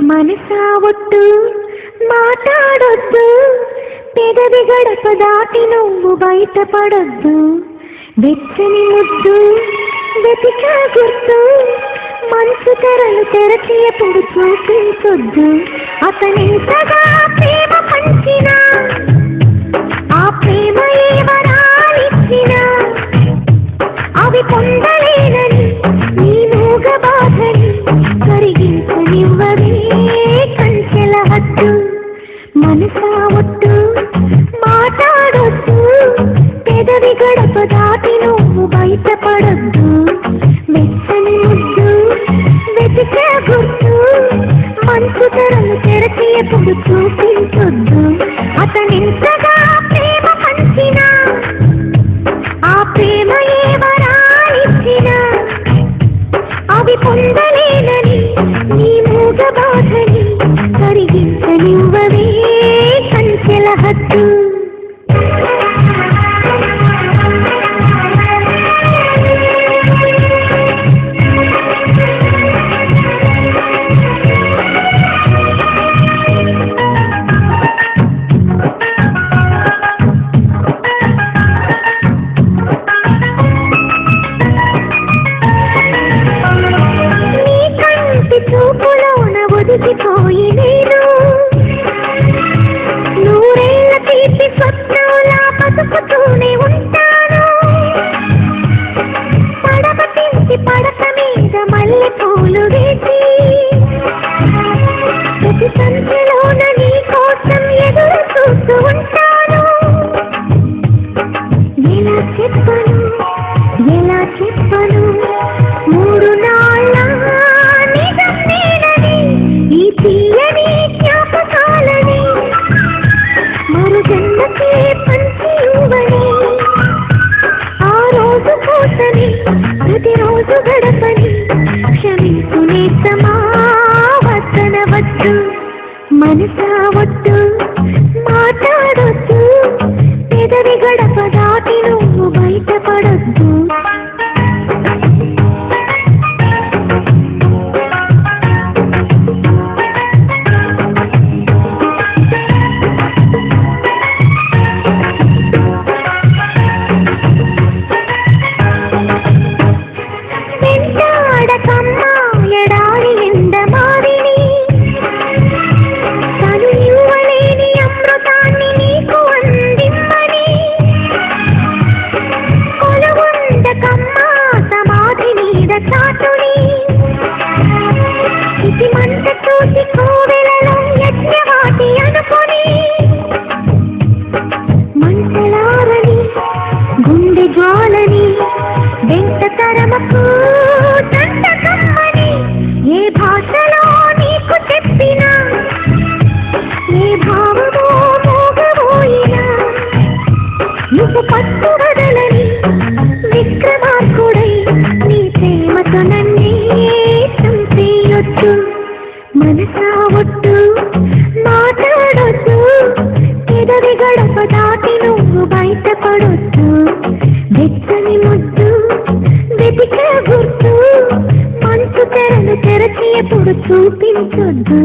మనసా ఒట్టు మాట్లాడొద్దు, పెదవి గడప దాటి నువ్వు బయటపడొద్దు. వెచ్చని ముద్దు వెతికా గుర్తు, మనసు తెరలు తెరచి ఎప్పుడు చూపించొద్దు. అతనింతగా ప్రేమ పంచినా, ఆ ప్రేమ ఏ వరాలిచ్చినా అవి పొందలేనని నీ మూగ బాధని కరిగించనివ్వరే కంచెల హద్దు. మనసా ఒట్టు మాట్లాడొద్దు, పెదవి గడప దాటి నువ్వు బయటపడొద్దు. వెచ్చని ముద్దు వెతికే గుర్తు, మనసు తెరలు తెరచి ఎప్పుడు చూపించొద్దు. అతనింతగా ప్రేమ పంచినా, ఆ ప్రేమ ఏ వరాలిచ్చినా అవి పొందలేనని నీ మూగ బాధని కరిగించనివ్వవే కంచెల హద్దు. చూపులోన ఒదిగిపోయి నేను నూరేళ్ల తీపి స్వప్నంలా బతుకుతూనే ఉంటాను. పడవ తింటి పడక మీద మల్లె పూలు వేసి ప్రతి సంఖ్యలోన నీ కోసం ఎదురు చూస్తూ ఉంటాను. ఎలా చెప్పను ఎలా చెప్పను, 3 నాళ్ళ నిజం నేనని, ఈ తీయని జ్ఞాపకాలని మరు జన్మకే పంచి ఇవ్వని. ఆ రోజు కోసని ప్రతిరోజు గడపని క్షమించునే సమావసనవద్దు. మనసా ఒట్టు మాట్లాడొద్దు, పెదవి గడప దాటి నువ్వు బయటపడొద్దు. వెంటాడకమ్మా ఎడారి ఎండమారిని, తను ఇవ్వలేని అమృతాన్ని నీకు అందిమ్మని. కొలువుండకమ్మా సమాధి మీద చాటుని, ఇది మంట చూసి కోవెలలో యజ్ఞవాటి అనుకొని. మంటలారని గుండె జ్వాలని వెంట తరమకు దండకమ్మని. ఏ భాషలో నీకు చెప్పినా, ఏ భావమో మోగబోయినా నువ్వు పట్టు వదలని విక్రమార్కుడై నీ ప్రేమతో నన్నే చంపేయొద్దు. మనసా ఒట్టు మాట్లాడొద్దు, పెదవి గడప దాటి నువ్వు బయటపడొద్దు. వెచ్చని ముద్దు వెతికే గుర్తు, మనసు తెరలు తెరచి ఎప్పుడు చూపించొద్దు.